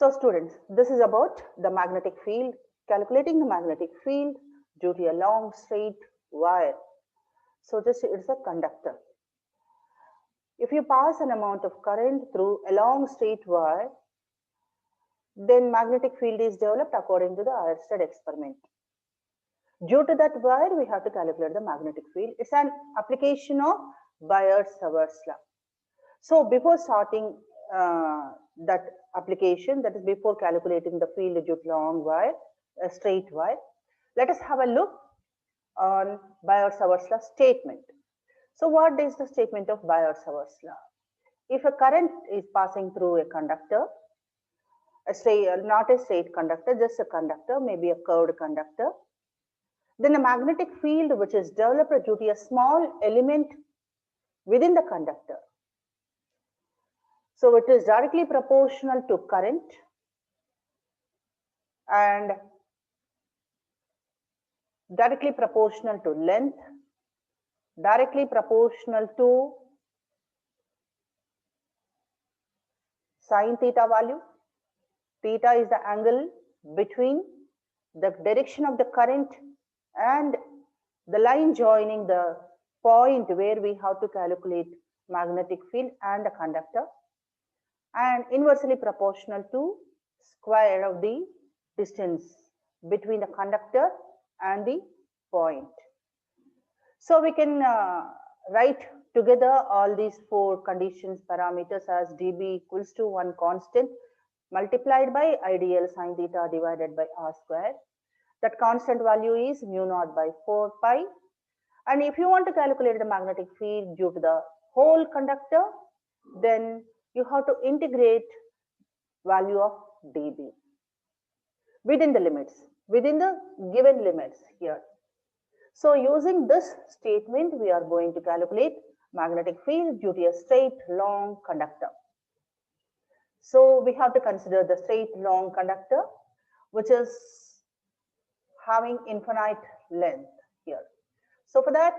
So students, this is about the magnetic field, calculating the magnetic field due to a long straight wire. So this is a conductor. If you pass an amount of current through a long straight wire, then magnetic field is developed according to the Ørsted experiment. Due to that wire, we have to calculate the magnetic field. It's an application of Biot-Savart's law. So before starting that application, that is before calculating the field due to long wire, a straight wire, let us have a look on Biot-Savart's law statement. So what is the statement of Biot-Savart's law? If a current is passing through a conductor, not a straight conductor, just a conductor, maybe a curved conductor, then the magnetic field which is developed due to a small element within the conductor. So it is directly proportional to current and directly proportional to length, directly proportional to sine theta value. Theta is the angle between the direction of the current and the line joining the point where we have to calculate magnetic field and the conductor, and inversely proportional to square of the distance between the conductor and the point. So we can write together all these four conditions parameters as dB equals to one constant multiplied by ideal sine theta divided by r square. That constant value is mu naught by 4 pi. And if you want to calculate the magnetic field due to the whole conductor, then you have to integrate value of dB within the limits, within the given limits here. So using this statement, we are going to calculate magnetic field due to a straight long conductor. So we have to consider the straight long conductor, which is having infinite length here. So for that,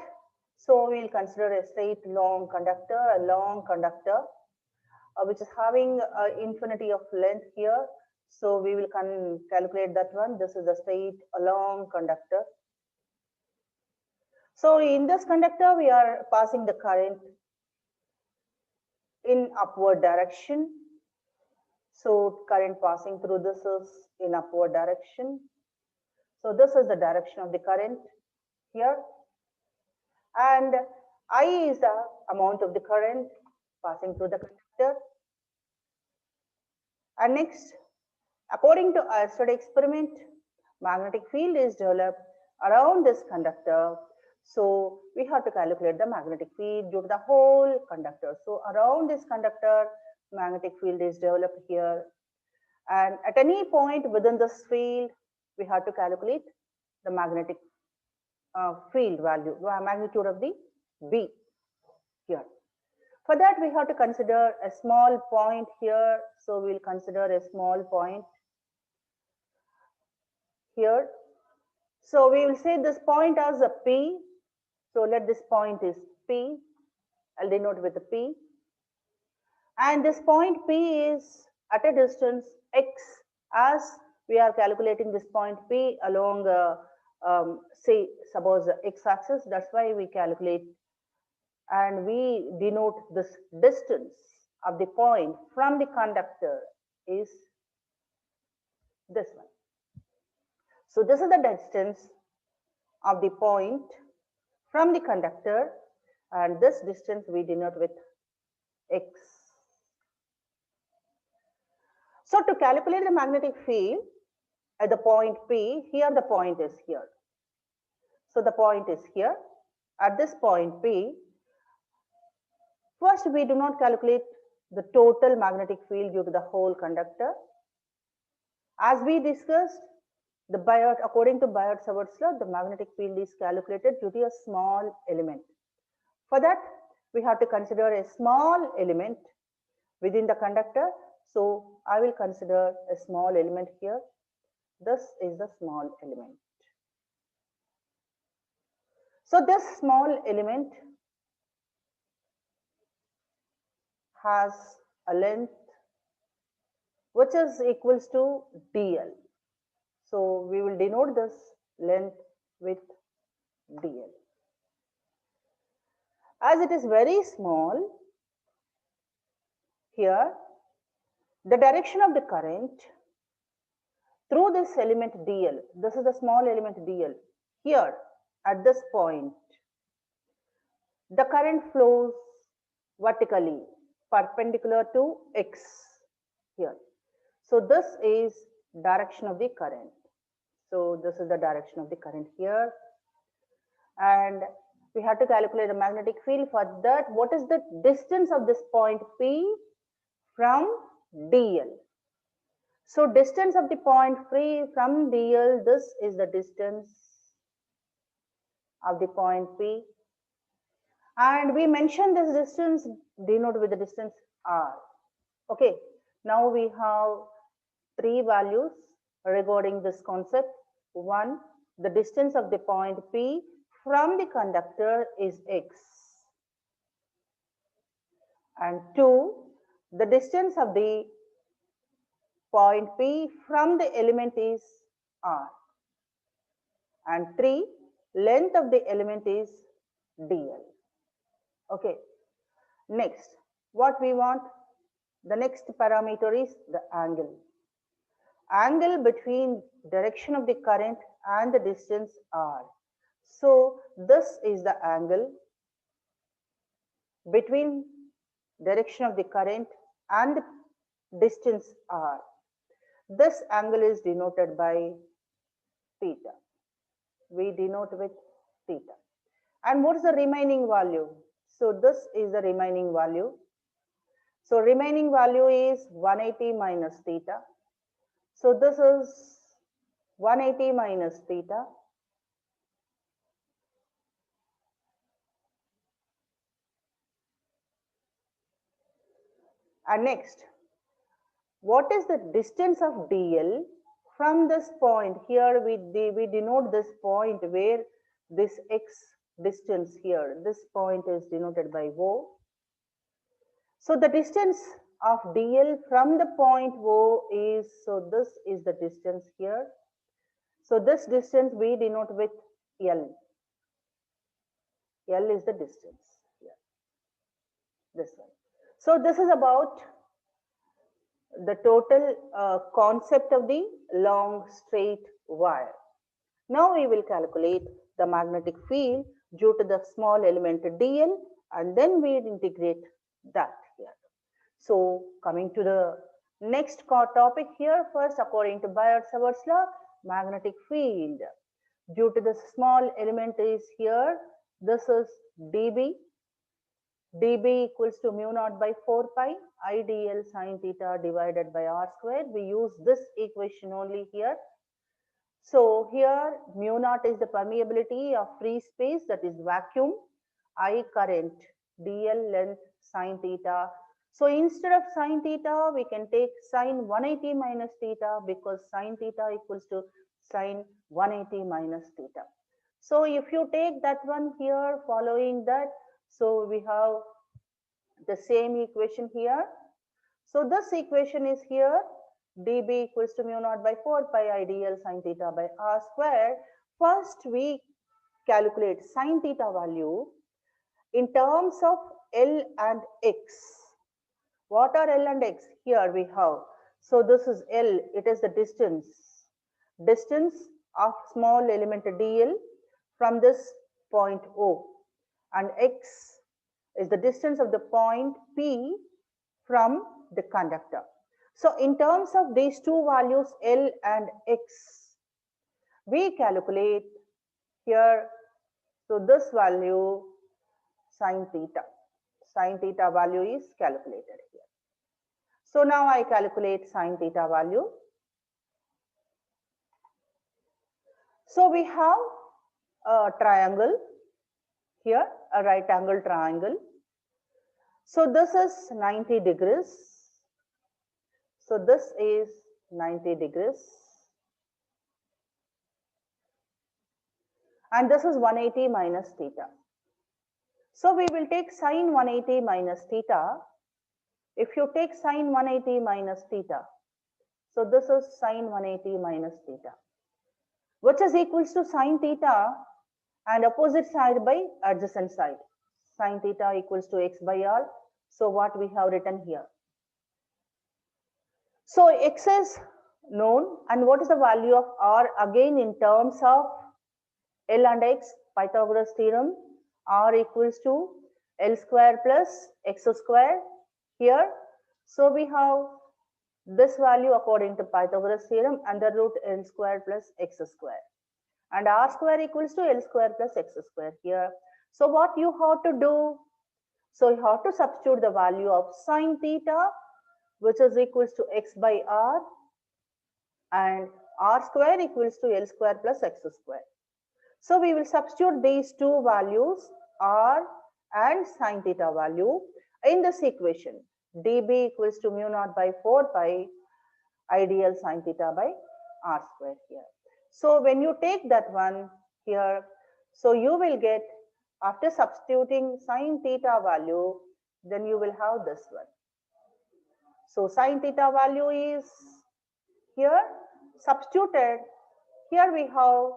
so we will consider a straight long conductor, a long conductor, which is having infinity of length here. So we will calculate that one. This is a straight long conductor. So in this conductor, we are passing the current in upward direction. So current passing through this is in upward direction. So this is the direction of the current here. And I is the amount of the current passing through the conductor. And next, according to Ørsted experiment, magnetic field is developed around this conductor. So we have to calculate the magnetic field due to the whole conductor. So around this conductor, magnetic field is developed here. And at any point within this field, we have to calculate the magnetic field value, magnitude of the B here. For that, we have to consider a small point here. So we'll consider a small point here. So we will say this point as a P. So let this point is P. I'll denote with a P. And this point P is at a distance X, as we are calculating this point P along, say, suppose the X axis. That's why we calculate and we denote this distance of the point from the conductor is this one. So this is the distance of the point from the conductor, and this distance we denote with X. So to calculate the magnetic field at the point P, here the point is here. So the point is here. At this point P, first we do not calculate the total magnetic field due to the whole conductor. As we discussed, according to Biot-Savart's law, the magnetic field is calculated due to a small element. For that, we have to consider a small element within the conductor. So I will consider a small element here. This is the small element. So this small element has a length which is equals to dl. So we will denote this length with dl. As it is very small, here the direction of the current through this element dl, this is the small element dl, here at this point, the current flows vertically perpendicular to x here. So this is direction of the current. So this is the direction of the current here. And we have to calculate the magnetic field. For that, what is the distance of this point P from dl? So distance of the point P from dl, this is the distance of the point P. And we mentioned this distance denoted with the distance r. Okay, now we have three values regarding this concept. One, the distance of the point P from the conductor is x. And two, the distance of the point P from the element is r. And three, length of the element is dl. Okay, next, what we want? The next parameter is the angle. Angle between direction of the current and the distance r. So this is the angle between direction of the current and the distance r. This angle is denoted by theta. We denote with theta. And what is the remaining value? So this is the remaining value. So remaining value is 180 minus theta. So this is 180 minus theta. And next, what is the distance of dl from this point? Here we denote this point where this x distance here, this point is denoted by O. So the distance of dl from the point O is, so this is the distance here. So this distance we denote with L. L is the distance here, this one. So this is about the total concept of the long straight wire. Now we will calculate the magnetic field due to the small element dl, and then we integrate that here. So coming to the next topic here, first according to Biot-Savart's law, magnetic field due to the small element is here, this is dB. dB equals to mu naught by 4 pi I dl sine theta divided by r square. We use this equation only here. So here mu naught is the permeability of free space, that is vacuum, I current, dl length sine theta. So instead of sine theta, we can take sine 180 minus theta, because sine theta equals to sine 180 minus theta. So if you take that one here, following that, so we have the same equation here. So this equation is here, dB equals to mu naught by 4 pi I dl sine theta by r square. First we calculate sine theta value in terms of L and x. What are L and x? Here we have. So this is L, it is the distance of small element dl from this point O, and x is the distance of the point P from the conductor. So in terms of these two values L and x, we calculate here, so this value sine theta value is calculated here. So now I calculate sine theta value. So we have a triangle here, a right angle triangle. So this is 90 degrees. So this is 90 degrees. And this is 180 minus theta. So we will take sine 180 minus theta. If you take sine 180 minus theta, So this is sine 180 minus theta, which is equals to sine theta and opposite side by adjacent side. Sine theta equals to x by r. So what we have written here. So x is known, and what is the value of r again in terms of L and x, Pythagoras theorem, r equals to L square plus x square here. So we have this value according to Pythagoras theorem, under root L square plus x square, and r square equals to L square plus x square here. So what you have to do? So you have to substitute the value of sine theta, which is equals to x by r, and r square equals to L square plus x square. So we will substitute these two values, r and sine theta value, in this equation. dB equals to mu naught by 4 pi ideal sine theta by r square here. So when you take that one here, so you will get, after substituting sine theta value, then you will have this one. So sine theta value is here substituted. Here we have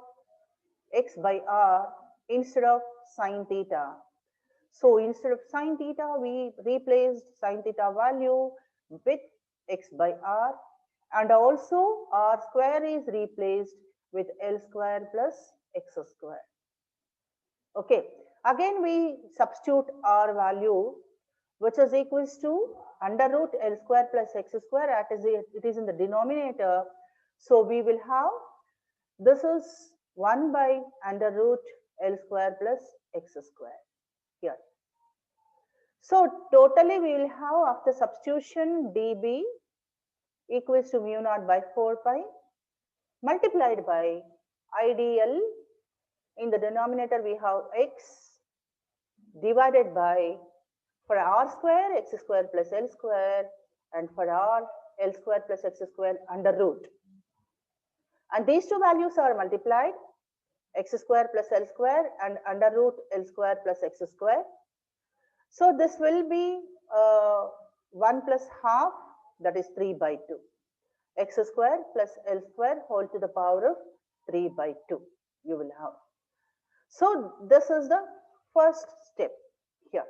x by r instead of sine theta. So instead of sine theta, we replaced sine theta value with x by r, and also r square is replaced with L square plus x square. Okay, again we substitute r value, which is equals to under root L square plus x square, it is in the denominator. So we will have, this is 1 by under root L square plus x square here. So totally we will have, after substitution, dB equals to mu naught by 4 pi multiplied by IDL. In the denominator we have x divided by, for r square, x square plus L square, and for r, L square plus x square under root. And these two values are multiplied, x square plus L square and under root L square plus x square. So this will be 1 plus half, that is 3 by 2. X square plus L square whole to the power of 3 by 2 you will have. So this is the first step here.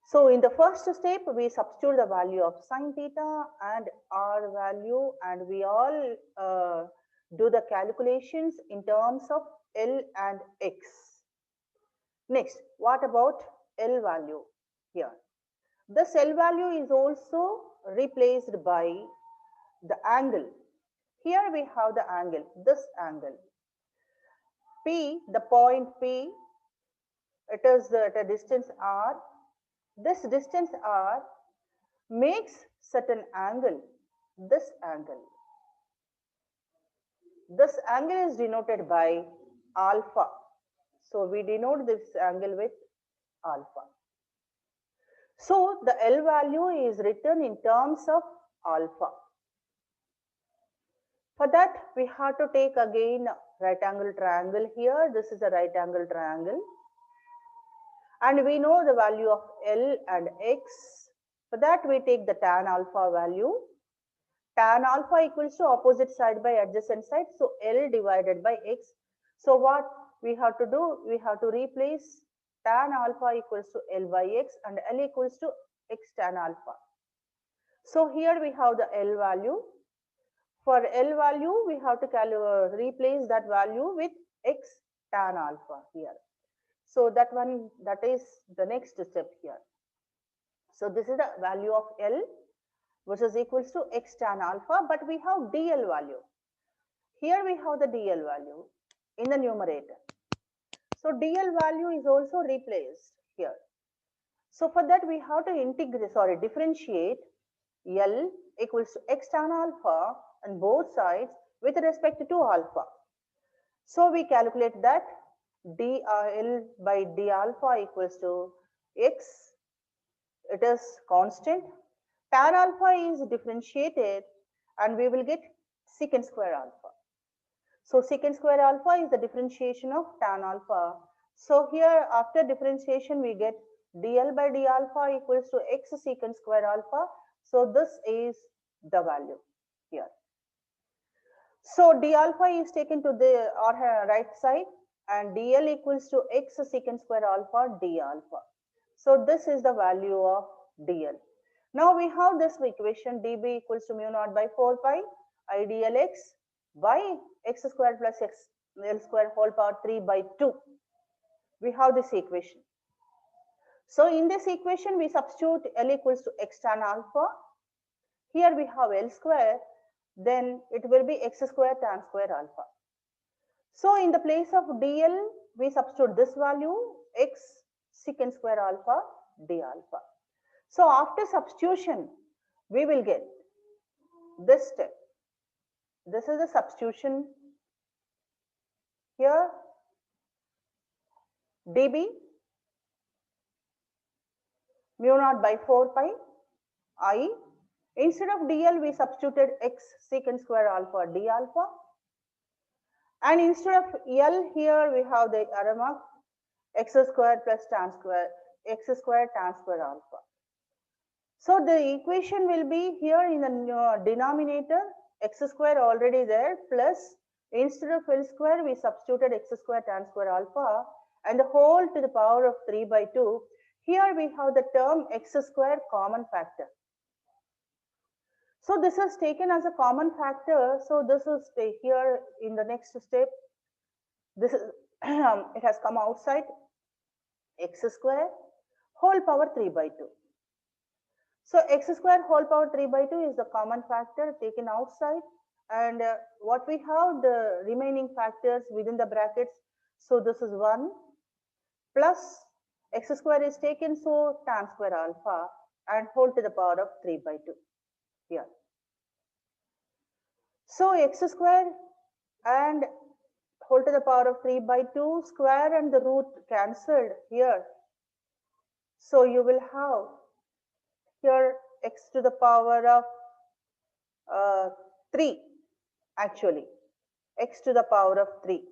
So in the first step, we substitute the value of sine theta and r value, and we all do the calculations in terms of L and x. Next, what about L value here? This L value is also replaced by the angle. Here we have the angle, this angle. P, the point P, it is at a distance r. This distance r makes certain angle, this angle. This angle is denoted by alpha. So we denote this angle with alpha. So the L value is written in terms of alpha. For that, we have to take again right angle triangle here. This is a right angle triangle. And we know the value of L and x. For that, we take the tan alpha value. Tan alpha equals to opposite side by adjacent side. So L divided by x. So what we have to do? We have to replace tan alpha equals to L by x and L equals to x tan alpha. So here we have the L value. For L value, we have to replace that value with x tan alpha here. So that one, that is the next step here. So this is the value of L, which is equals to x tan alpha, but we have DL value. Here we have the DL value in the numerator. So DL value is also replaced here. So for that we have to differentiate L equals to x tan alpha on both sides with respect to alpha. So we calculate that DL by D alpha equals to x. It is constant. Tan alpha is differentiated and we will get secant square alpha. So secant square alpha is the differentiation of tan alpha. So here after differentiation we get dl by d alpha equals to x secant square alpha. So this is the value. here. So d alpha is taken to the right side and dl equals to x secant square alpha d alpha. So this is the value of dl. Now we have this equation dB equals to mu naught by 4 pi I dl x by x square plus x l square whole power 3 by 2. We have this equation. So in this equation we substitute L equals to x tan alpha. Here we have L square, then it will be x square tan square alpha. So in the place of dl we substitute this value x secant square alpha d alpha. So after substitution we will get this step. This is the substitution here dB mu naught by 4 pi I. Instead of dl we substituted x secant square alpha d alpha, and instead of l here we have the RMF x square plus tan square x square tan square alpha. So the equation will be here in the denominator x square already there plus instead of L square we substituted x square tan square alpha and the whole to the power of 3 by 2. Here we have the term x square common factor. So this is taken as a common factor. So this is here in the next step. This is it has come outside x square whole power 3 by 2. So x square whole power 3 by 2 is the common factor taken outside, and what we have the remaining factors within the brackets. So this is 1 plus x square is taken, so tan square alpha and whole to the power of 3 by 2 here. So x square and whole to the power of 3 by 2 square and the root cancelled here. So you will have here x to the power of 3 actually x to the power of 3,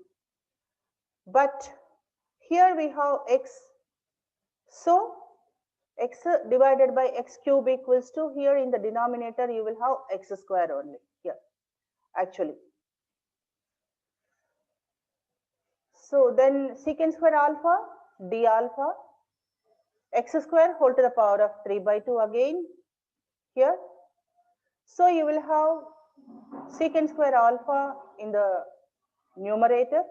but here we have x, so x divided by x cube equals to, here in the denominator you will have x square only here actually. So then secant square alpha d alpha x square whole to the power of 3 by 2 again here. So you will have secant square alpha in the numerator,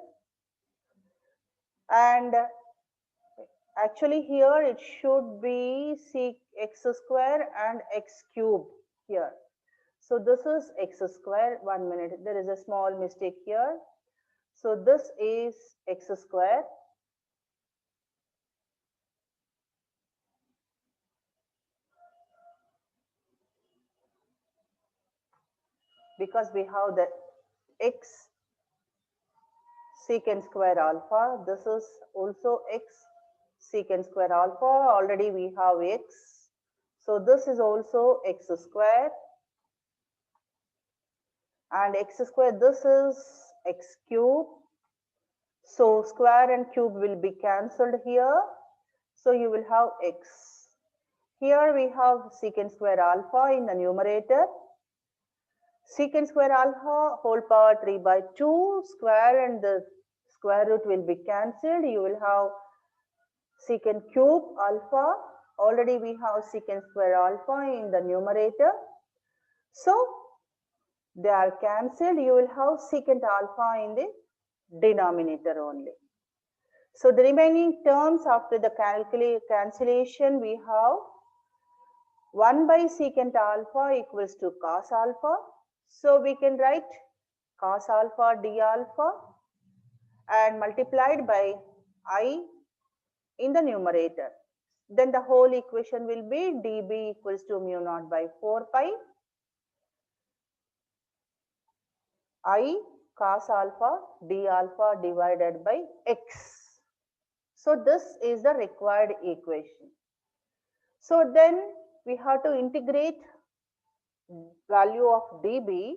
and actually here it should be x square and x cube here. So this is x square, 1 minute, there is a small mistake here. So this is x square because we have the x secant square alpha. This is also x secant square alpha. Already we have x. So this is also x square. And x square, this is x cube. So square and cube will be cancelled here. So you will have x. Here we have secant square alpha in the numerator. Secant square alpha whole power 3 by 2 square and the square root will be cancelled. You will have secant cube alpha. Already we have secant square alpha in the numerator. So they are cancelled. You will have secant alpha in the denominator only. So the remaining terms after the cancellation we have 1 by secant alpha equals to cos alpha. So we can write cos alpha d alpha and multiplied by I in the numerator. Then the whole equation will be dB equals to mu naught by 4 pi I cos alpha d alpha divided by x. So this is the required equation. So then we have to integrate value of dB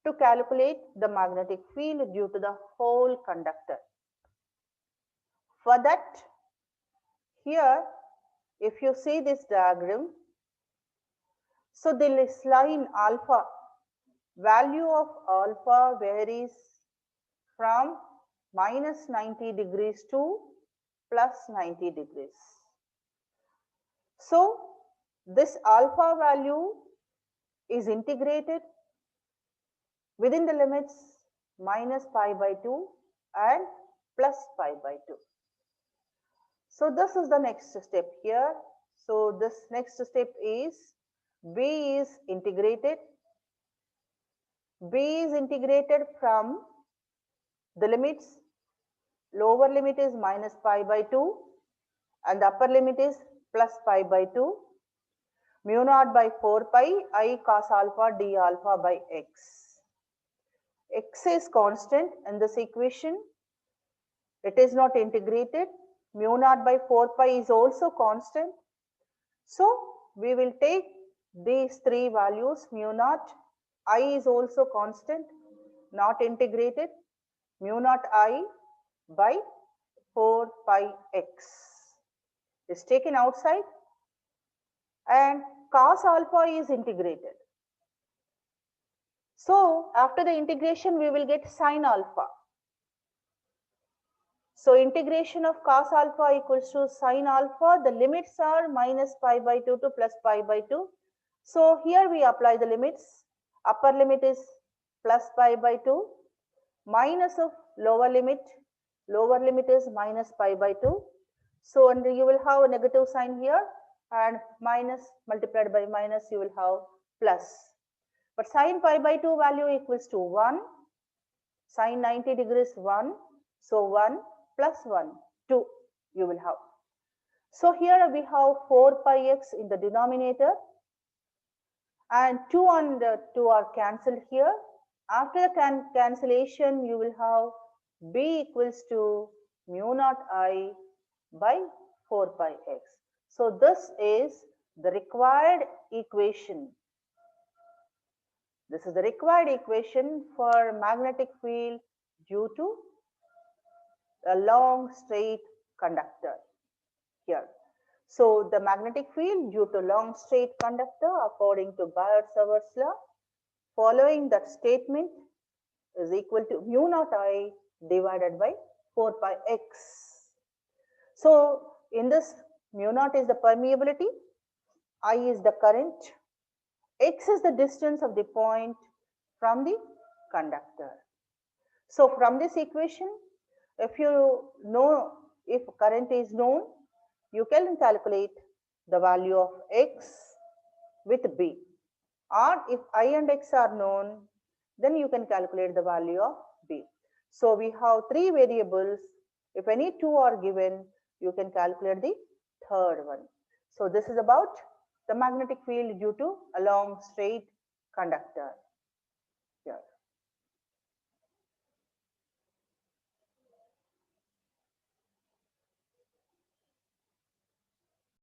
to calculate the magnetic field due to the whole conductor. For that, here if you see this diagram, so this line alpha value of alpha varies from minus 90 degrees to plus 90 degrees. So this alpha value is integrated within the limits minus pi by 2 and plus pi by 2. So this is the next step here. So this next step is B is integrated. B is integrated from the limits. Lower limit is minus pi by 2 and the upper limit is plus pi by 2. Mu naught by 4 pi I cos alpha d alpha by x. X is constant in this equation. It is not integrated. Mu naught by 4 pi is also constant. So we will take these three values. Mu naught I is also constant, not integrated. Mu naught I by 4 pi x is taken outside and cos alpha is integrated. So after the integration we will get sin alpha. So integration of cos alpha equals to sin alpha. The limits are minus pi by 2 to plus pi by 2. So here we apply the limits. Upper limit is plus pi by 2. Minus of lower limit is minus pi by 2. So and you will have a negative sign here and minus multiplied by minus you will have plus. But sin pi by 2 value equals to 1. Sin 90 degrees 1. So 1 plus 1, 2 you will have. So here we have 4 pi x in the denominator and 2 and 2 are cancelled here. After the cancellation you will have b equals to mu naught I by 4 pi x. So this is the required equation. This is the required equation for magnetic field due to a long straight conductor here. So the magnetic field due to long straight conductor according to Biot-Savart's law, following that statement is equal to mu naught I divided by 4 pi x. So in this mu naught is the permeability, I is the current, x is the distance of the point from the conductor. So from this equation, if you know if current is known, you can calculate the value of x with b. Or if I and x are known, then you can calculate the value of b. So we have three variables. If any two are given, you can calculate the third one. So this is about the magnetic field due to a long straight conductor.